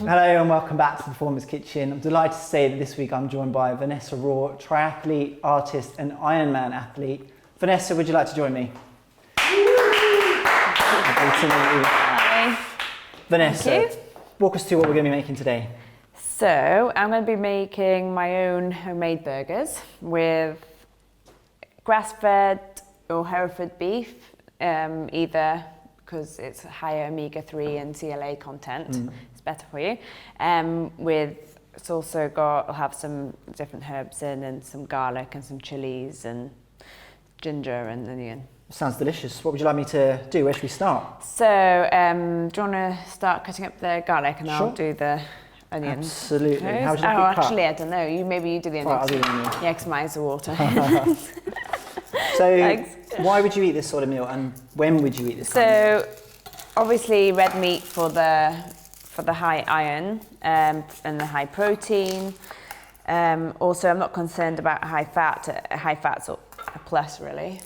Hello and welcome back to the Performance Kitchen. I'm delighted to say that this week I'm joined by Vanessa Raw, triathlete, artist and Ironman athlete. Vanessa, would you like to join me? Hi. Vanessa, walk us through what we're going to be making today. So I'm going to be making my own homemade burgers with grass-fed or Hereford beef, either because it's higher omega-3 and CLA content. It's better for you. It's also I'll have some different herbs in and some garlic and some chilies and ginger and onion. Sounds delicious. What would you like me to do? Where should we start? So do you want to start cutting up the garlic and I'll do the onions? Absolutely. Okay. How would you like it cut? Actually, I don't know. Maybe you do the onions. Right, I'll do the onions. Yeah, because mine's the water. So Thanks. why would you eat this sort of meal and when would you eat this kind of meal? Obviously red meat for the high iron and the high protein. Also, I'm not concerned about high fat. High fat's a plus, really.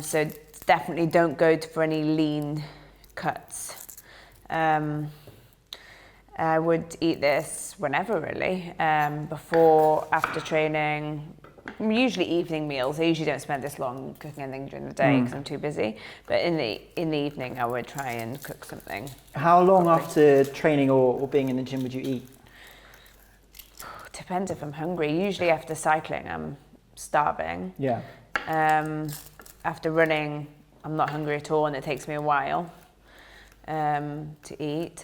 So definitely don't go for any lean cuts. I would eat this whenever, really. Before, after training, usually evening meals. I usually don't spend this long cooking anything during the day because I'm too busy. But in the evening, I would try and cook something. How long after training or being in the gym would you eat? Depends if I'm hungry. Usually after cycling, I'm starving. Yeah. After running, I'm not hungry at all, and it takes me a while to eat.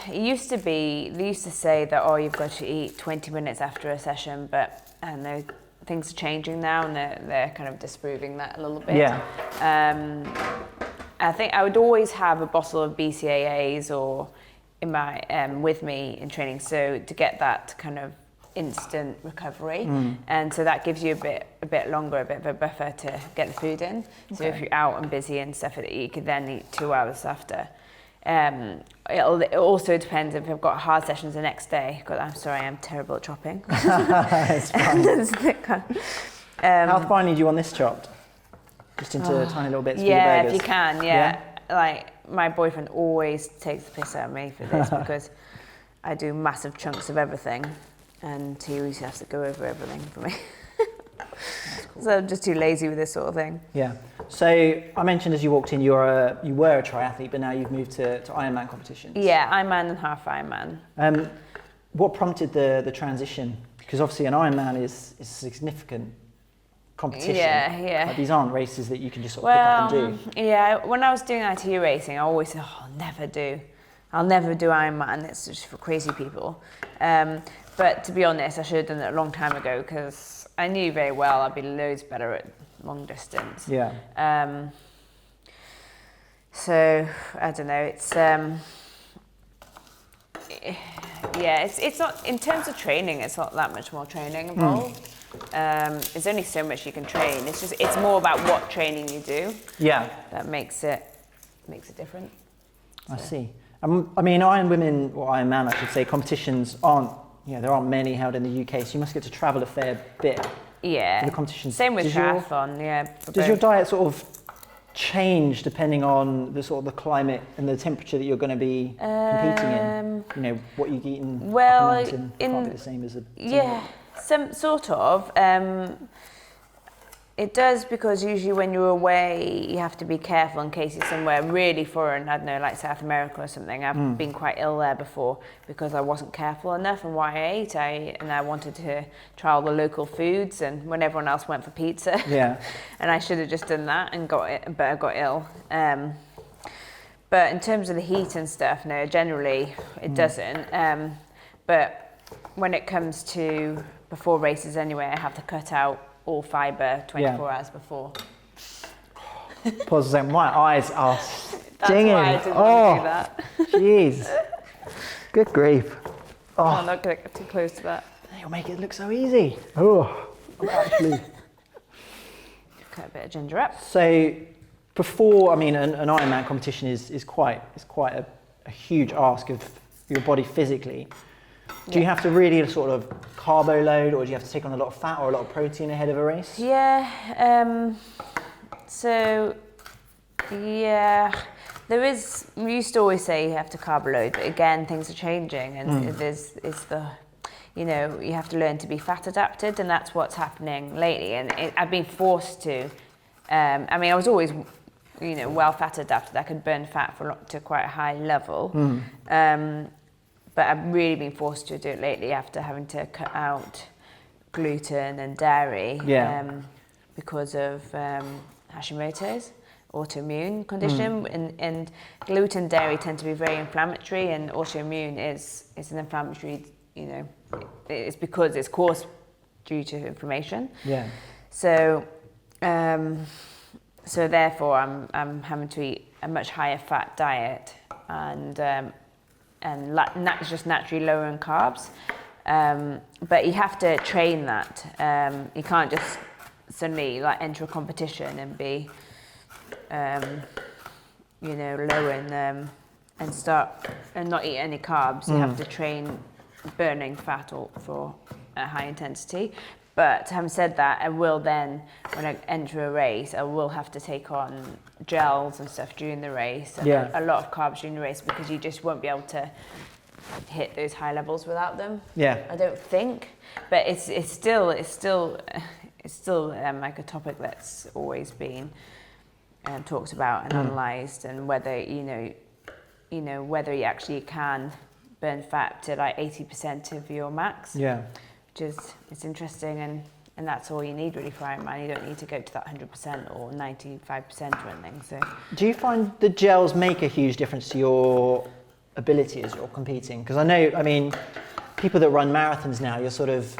They used to say that, you've got to eat 20 minutes after a session, but I know things are changing now, and they're kind of disproving that a little bit. Yeah. I think I would always have a bottle of BCAAs or in my with me in training, so to get that kind of instant recovery, and so that gives you a bit longer, a bit of a buffer to get the food in. Okay. So if you're out and busy and stuff, you could then eat 2 hours after. It also depends if I've got hard sessions the next day. I'm sorry, I'm terrible at chopping. It's fine. How finely do you want this chopped? Just into tiny little bits for your burgers? Yeah, if you can, yeah. Like, my boyfriend always takes the piss out of me for this because I do massive chunks of everything and he always has to go over everything for me. Cool. So I'm just too lazy with this sort of thing. Yeah. So I mentioned as you walked in, you were a triathlete, but now you've moved to Ironman competitions. Yeah, Ironman and half Ironman. What prompted the transition? Because obviously an Ironman is a significant competition. Yeah. Like, these aren't races that you can just sort of pick up and do. Yeah, when I was doing ITU racing, I always said, I'll never do Ironman, it's just for crazy people. But to be honest, I should have done it a long time ago because I knew very well I'd be loads better at long distance. Yeah. So I don't know. It's not, in terms of training, it's not that much more training involved. There's only so much you can train. It's more about what training you do. Yeah. That makes it different. I see. I mean, Ironwomen, or Ironman, I should say, competitions there aren't many held in the UK, so you must get to travel a fair bit. Yeah. For the competitions. Same with triathlon, Does your diet sort of change depending on the sort of the climate and the temperature that you're going to be competing in? You know, what you eat in mountain can't be the same as some sort of. It does, because usually when you're away, you have to be careful in case you're somewhere really foreign. I don't know, like South America or something. I've been quite ill there before because I wasn't careful enough in what I ate. And I wanted to try all the local foods, and when everyone else went for pizza, and I should have just done that and but I got ill. But in terms of the heat and stuff, no, generally it doesn't. But when it comes to before races anyway, I have to cut out all fibre 24 hours before. Pause. My eyes are stinging. That's why I didn't want to do that. Jeez. Good grief. I'm not going to get too close to that. You'll make it look so easy. I'm actually... Cut a bit of ginger up. So before, I mean, an Ironman competition is quite a huge ask of your body physically. Do you have to really sort of carbo load, or do you have to take on a lot of fat or a lot of protein ahead of a race? There is, we used to always say you have to carb load, but again, things are changing, and it's the, you know, you have to learn to be fat adapted, and that's what's happening lately. And I've been forced to, I mean, I was always, you know, well fat adapted. I could burn fat to quite a high level. But I've really been forced to do it lately after having to cut out gluten and dairy because of Hashimoto's autoimmune condition. And gluten, dairy tend to be very inflammatory, and autoimmune is an inflammatory, you know, it's because it's caused due to inflammation. Yeah. So, so therefore, I'm having to eat a much higher fat diet, and just naturally lower in carbs. But you have to train that. You can't just suddenly like enter a competition and be, you know, low in and start and not eat any carbs. You have to train burning fat for a high intensity. But having said that, I will then, when I enter a race, I will have to take on gels and stuff during the race, and a lot of carbs during the race, because you just won't be able to hit those high levels without them. Yeah, I don't think, but it's still like a topic that's always been talked about and analysed, and whether you know whether you actually can burn fat to like 80% of your max. Yeah. Which is, it's interesting, and that's all you need really for Ironman. You don't need to go to that 100% or 95% or anything. So, do you find the gels make a huge difference to your ability as you're competing? Because I know, I mean, people that run marathons now, you're sort of,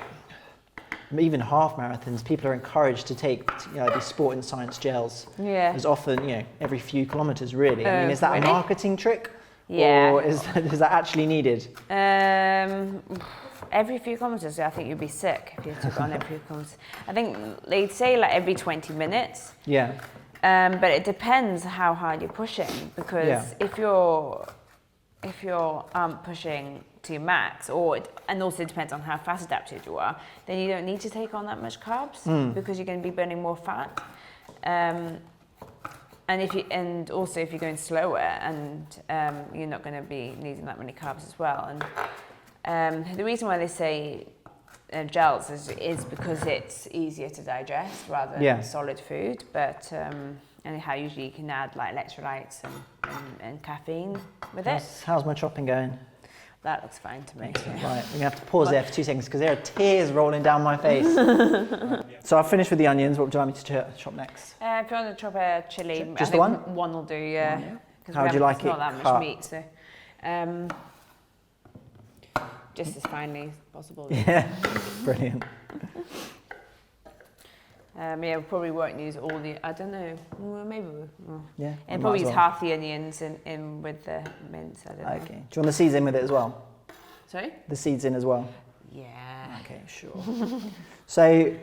even half marathons, people are encouraged to take, you know, these sport and science gels. Yeah. As often, you know, every few kilometers really. I mean, is that really a marketing trick? Yeah. Or is that actually needed? Every few kilometers, I think you'd be sick if you took on every few kilometers. I think they'd say like every 20 minutes. Yeah. But it depends how hard you're pushing, because if you're pushing to your max, and also it depends on how fat adapted you are, then you don't need to take on that much carbs because you're going to be burning more fat. And also if you're going slower, and you're not going to be needing that many carbs as well. And the reason why they say gels is because it's easier to digest rather than solid food. But anyhow, usually you can add like electrolytes and caffeine with it. How's my chopping going? That looks fine to me. Right, we're going to have to pause there for 2 seconds because there are tears rolling down my face. So I've finished with the onions. What would you like me to chop next? If you want to chop a chilli, just the one? One will do, yeah. How would you like it? Not that much meat, so just as finely as possible. Yeah, brilliant. We probably won't use all the, I don't know, well, maybe we will. Yeah. And probably use half the onions in with the mince, I don't know. Okay. Do you want the seeds in with it as well? Sorry? The seeds in as well? Yeah. Okay, sure. So,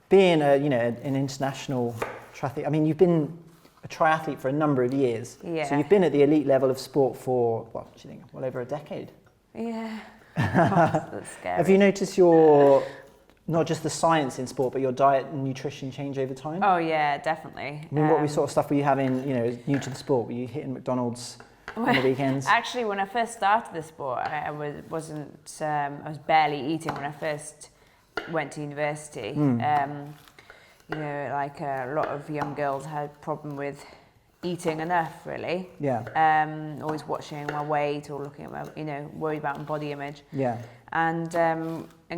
being an international triathlete, I mean, you've been a triathlete for a number of years. Yeah. So you've been at the elite level of sport for, what do you think, well over a decade? Yeah. That's scary. Have you noticed not just the science in sport, but your diet and nutrition change over time? Oh yeah, definitly. I mean, what sort of stuff were you having, new to the sport? Were you hitting McDonald's on the weekends? Actually, when I first started the sport, I was barely eating when I first went to university. Like a lot of young girls had a problem with eating enough, really. Yeah. Always watching my weight or looking at my, worried about my body image. Yeah. And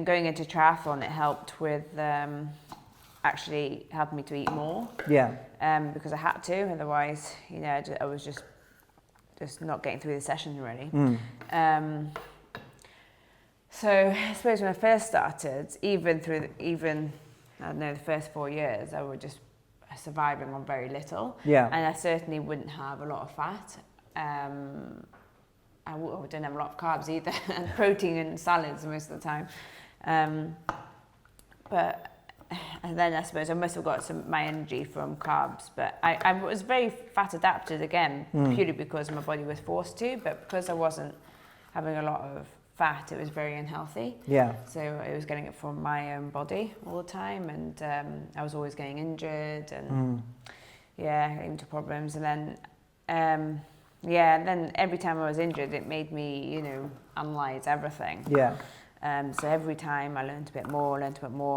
going into triathlon, it helped with actually helping me to eat more. Yeah. Because I had to, otherwise, I was just not getting through the session really. So I suppose when I first started, even I don't know, the first 4 years, I was just surviving on very little. Yeah. And I certainly wouldn't have a lot of fat. I don't have a lot of carbs either, and protein and salads most of the time. And then I suppose I must have got my energy from carbs, but I was very fat adapted again, purely because my body was forced to, but because I wasn't having a lot of fat, it was very unhealthy. Yeah. So I was getting it from my own body all the time, and I was always getting injured and getting into problems. And then yeah, and then every time I was injured, it made me, you know, analyse everything. Yeah. So every time I learned a bit more,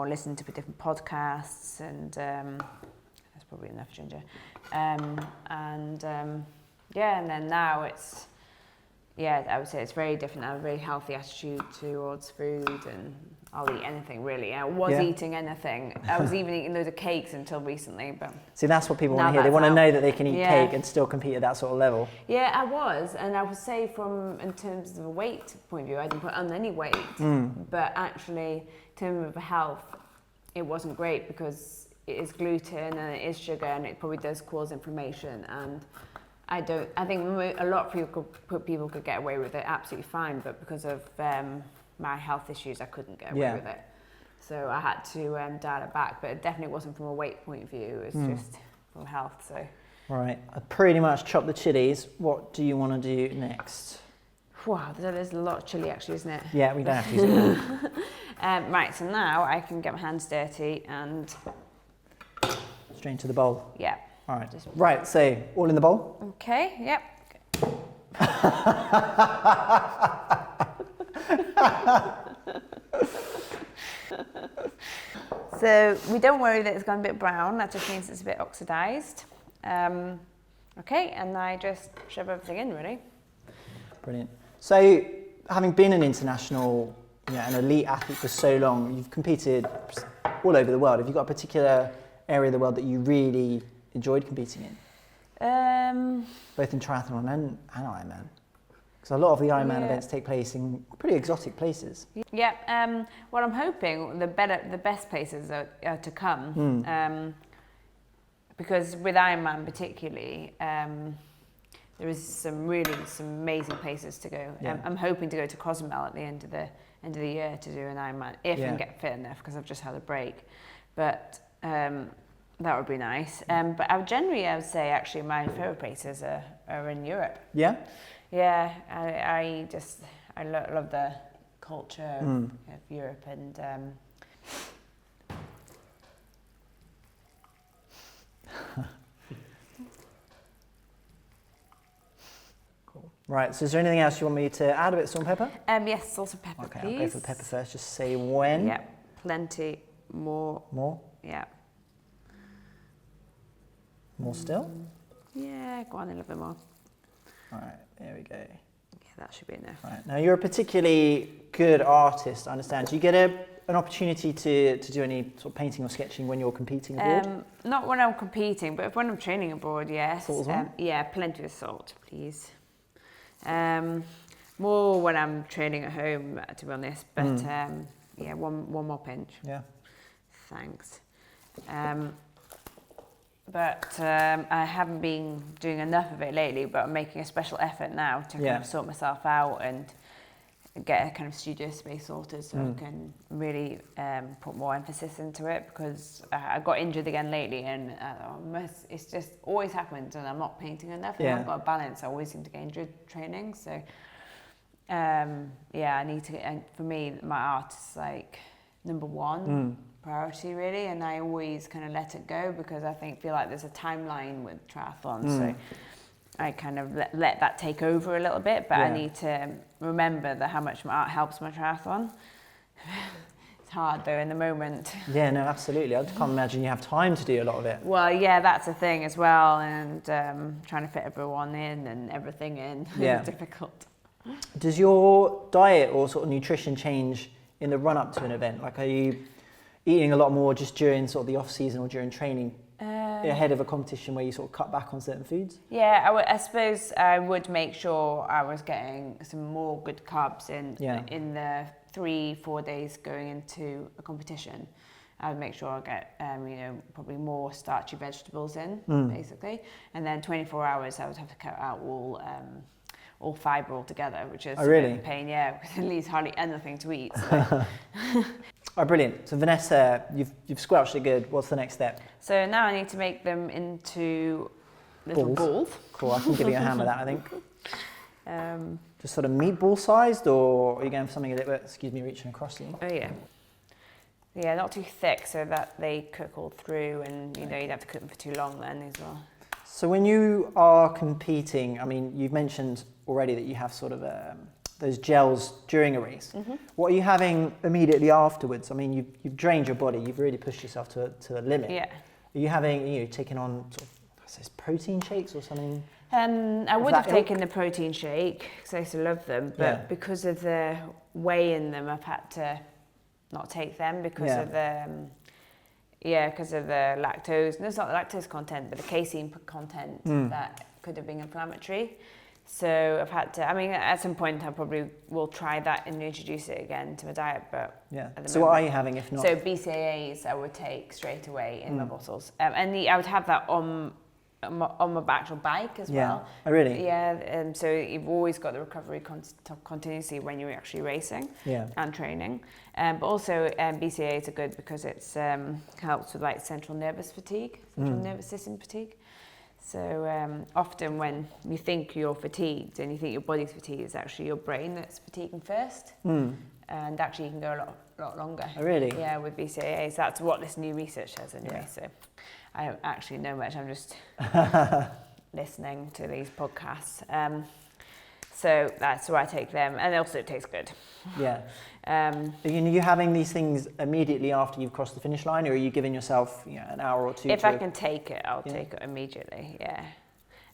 listened to different podcasts, and that's probably enough ginger. Yeah, and then now it's, yeah, I would say it's very different. I have a very healthy attitude towards food, and I'll eat anything really. I was eating anything. I was even eating loads of cakes until recently. But see, that's what people now want to hear. They want to know that they can eat Yeah. cake and still compete at that sort of level. Yeah, I was, and I would say in terms of a weight point of view, I didn't put on any weight. But actually, in terms of health, it wasn't great because it is gluten and it is sugar, and it probably does cause inflammation. And I think a lot of people could get away with it absolutely fine, but because of my health issues, I couldn't get away with it. So I had to dial it back, but it definitely wasn't from a weight point of view. It was just from health. So. Right, I pretty much chopped the chilies. What do you want to do next? Wow, there's a lot of chili actually, isn't it? Yeah, we don't have to use it all. Right, so now I can get my hands dirty and... Straight into the bowl. Yeah. All right, right, so all in the bowl? Okay, yep. So we don't worry that it's gone a bit brown, that just means it's a bit oxidised. Okay, and I just shove everything in really. Brilliant. So having been an international, an elite athlete for so long, you've competed all over the world. Have you got a particular area of the world that you really enjoyed competing in? Both in triathlon and Ironman. Because a lot of the Ironman events take place in pretty exotic places. Yeah, well I'm hoping the best places are to come. Because with Ironman particularly, there is some amazing places to go. Yeah. I'm hoping to go to Cozumel at the end of the year to do an Ironman, if I can get fit enough, because I've just had a break. But that would be nice. But I would say actually my favourite places are in Europe. Yeah? Yeah, I love the culture of Europe, and Cool. Right, so is there anything else you want me to add? A bit of salt and pepper? yes, salt and pepper, Okay, please. I'll go for the pepper first, just say when. Yeah, plenty more. More? Yeah. More still? Yeah, go on a little bit more. All right, there we go. Yeah, that should be enough. Right, now you're a particularly good artist, I understand. Do you get an opportunity to do any sort of painting or sketching when you're competing abroad? Not when I'm competing, but when I'm training abroad, yes. Salt as well? Yeah, plenty of salt, please. More when I'm training at home, to be honest. But yeah, one more pinch. Yeah. Thanks. But I haven't been doing enough of it lately, but I'm making a special effort now to kind of sort myself out and get a kind of studio space sorted so I can really put more emphasis into it, because I got injured again lately, and it's just always happens, and I'm not painting enough. I haven't got a balance. I always seem to get injured training. So yeah, I need to, and for me, my art is like number one priority really, and I always kind of let it go because I feel like there's a timeline with triathlon, so I kind of let that take over a little bit, but I need to remember that how much my art helps my triathlon. It's hard though in the moment. Yeah, no, absolutely. I can't imagine you have time to do a lot of it. Well, yeah, that's a thing as well, and trying to fit everyone in and everything in is difficult. Does your diet or sort of nutrition change in the run up to an event? Like, are you eating a lot more just during sort of the off season or during training ahead of a competition where you sort of cut back on certain foods? Yeah, I suppose I would make sure I was getting some more good carbs in the 3-4 days going into a competition. I would make sure I get probably more starchy vegetables in basically, and then 24 hours I would have to cut out all fibre altogether, which is a pain, because it leaves hardly anything to eat. So. Oh, brilliant. So Vanessa, you've squelched it good. What's the next step? So now I need to make them into little balls. Cool, I can give you a hand with that, I think. Just sort of meatball sized, or are you going for something a little bit, excuse me, reaching across you? Oh yeah. Yeah, not too thick so that they cook all through, and you'd have to cook them for too long then as well. So when you are competing, I mean, you've mentioned already that you have sort of those gels during a race. What are you having immediately afterwards? I mean, you've drained your body, you've really pushed yourself to a limit. Yeah. Are you having, taking on sort of, I suppose, protein shakes or something? I would have taken the protein shake because I used to love them, but because of the whey in them, I've had to not take them because of the because of the lactose. No, it's not the lactose content, but the casein content that could have been inflammatory. So I've had to. I mean, at some point, I probably will try that and introduce it again to my diet. But so what are you having if not? So BCAAs I would take straight away in my bottles, and I would have that on my actual bike as well. Oh, really? Yeah, so you've always got the recovery continuously when you're actually racing and training. But also BCAAs are good because it's helps with like central nervous system fatigue. So often when you think you're fatigued and you think your body's fatigued, it's actually your brain that's fatiguing first. And actually you can go a lot longer. Oh, really? Yeah, with BCAAs. That's what this new research says anyway. So I don't actually know much. I'm just listening to these podcasts. So that's why I take them. And also it tastes good. Yeah. Are you having these things immediately after you've crossed the finish line, or are you giving yourself an hour or two? If I can take it, I'll take it immediately. Yeah.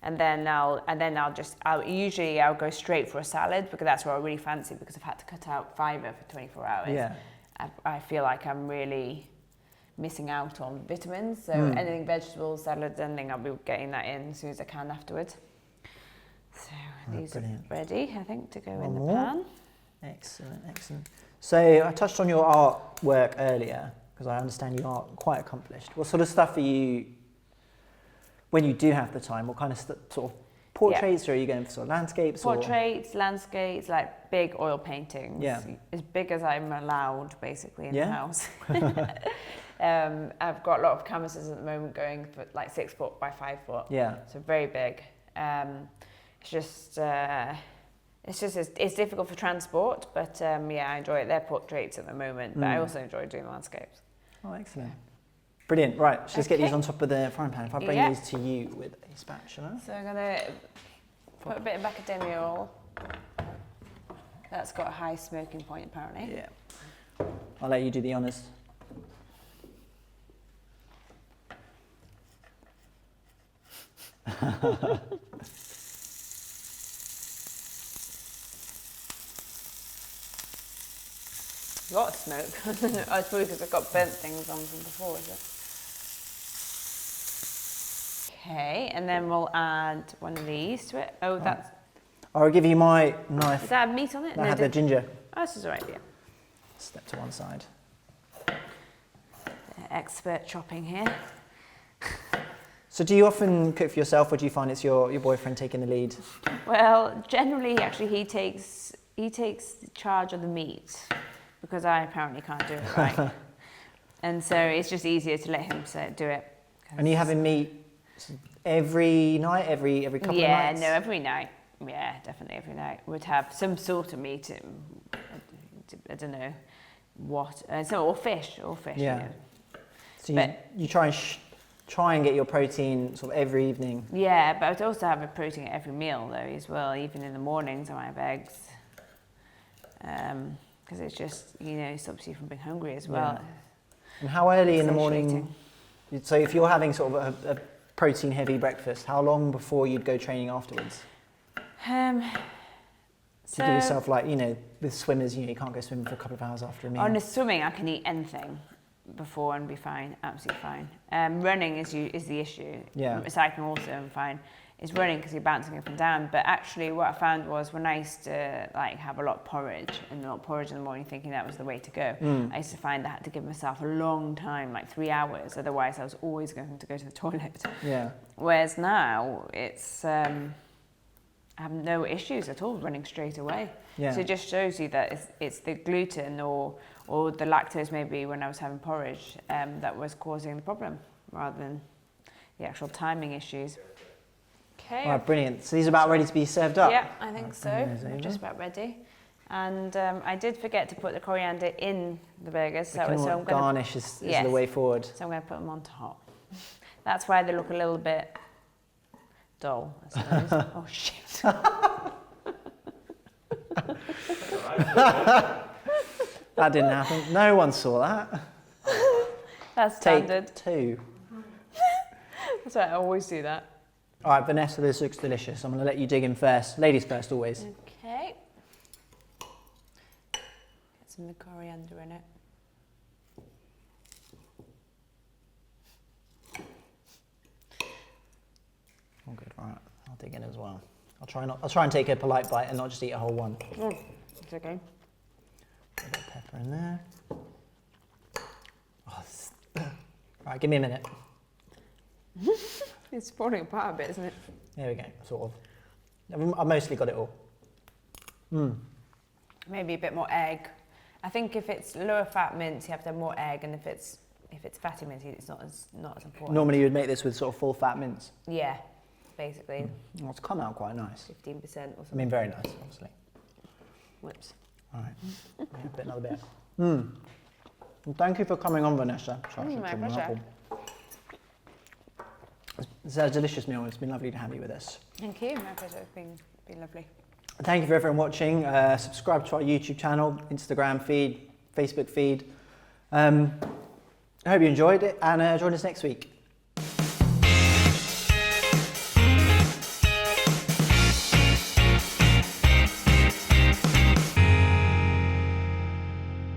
And then I'll go straight for a salad because that's what I really fancy because I've had to cut out fibre for 24 hours. Yeah. I feel like I'm really missing out on vitamins. So anything vegetables, salads, anything, I'll be getting that in as soon as I can afterwards. So these are ready, I think, to go in the pan. Excellent. So I touched on your artwork earlier because I understand you are quite accomplished. What sort of stuff are you, when you do have the time, what kind of sort of portraits, or are you going for sort of landscapes? Portraits, landscapes, like big oil paintings. Yeah. As big as I'm allowed, basically, in the house. I've got a lot of canvases at the moment going for like 6 foot by 5 foot. Yeah. So very big. It's difficult for transport, but I enjoy it. They're portraits at the moment, but I also enjoy doing landscapes. Oh, excellent. Brilliant. Right, let's just get these on top of the frying pan. If I bring these to you with a spatula. So I'm going to put a bit of macadamia oil. That's got a high smoking point, apparently. Yeah. I'll let you do the honours. A lot of smoke. Oh, it's probably because I've got burnt things on from before, is it? Okay, and then we'll add one of these to it. Oh, that's... I'll give you my knife. Does that have meat on it? I have the ginger. Oh, this is alright, yeah. Step to one side. Expert chopping here. So do you often cook for yourself, or do you find it's your boyfriend taking the lead? Well, generally, actually, he takes charge of the meat because I apparently can't do it right. And so it's just easier to let him do it. And are you having meat every night, every couple of nights? Yeah, no, every night. Yeah, definitely every night. We'd have some sort of meat. I don't know what, or fish. Yeah. You know. So you try and get your protein sort of every evening. Yeah, but I'd also have a protein at every meal though as well. Even in the mornings, I might have eggs. Because it's just, stops you from being hungry as well. Yeah. And how early in the morning? So if you're having sort of a protein-heavy breakfast, how long before you'd go training afterwards? So give yourself with swimmers, you can't go swimming for a couple of hours after a meal. On the swimming, I can eat anything before and be fine, absolutely fine. Running is the issue. Yeah. Cycling also, I'm fine. It's running because you're bouncing up and down. But actually, what I found was when I used to have a lot of porridge in the morning, thinking that was the way to go. I used to find that I had to give myself a long time, like 3 hours. Otherwise, I was always going to go to the toilet. Yeah. Whereas now, it's I have no issues at all running straight away. Yeah. So it just shows you that it's the gluten or the lactose maybe when I was having porridge that was causing the problem rather than the actual timing issues. Okay. All right, brilliant. So these are about ready to be served up? Yeah, I think so. We're just about ready. And I did forget to put the coriander in the burgers. So garnish is the way forward. So I'm going to put them on top. That's why they look a little bit dull, I suppose. Oh shit. That didn't happen. No one saw that. That's standard. Take 2. That's why I always do that. All right, Vanessa, this looks delicious. I'm going to let you dig in first. Ladies first, always. Okay. Get some of the coriander in it. Oh, good. All right, I'll dig in as well. I'll try and take a polite bite and not just eat a whole one. It's okay. A bit of pepper in there. Oh, right, give me a minute. It's falling apart a bit, isn't it? There we go, sort of. I've mostly got it all. Maybe a bit more egg. I think if it's lower fat mince, you have to have more egg, and if it's fatty mince, it's not as important. Normally you would make this with sort of full fat mince. Yeah, basically. Well, it's come out quite nice. 15% or something. I mean, very nice, obviously. Whoops. All right, another bit. Well, thank you for coming on, Vanessa. My pleasure. It's a delicious meal. It's been lovely to have you with us. Thank you. My pleasure. It's been lovely. Thank you for everyone watching. Subscribe to our YouTube channel, Instagram feed, Facebook feed. I hope you enjoyed it, and join us next week.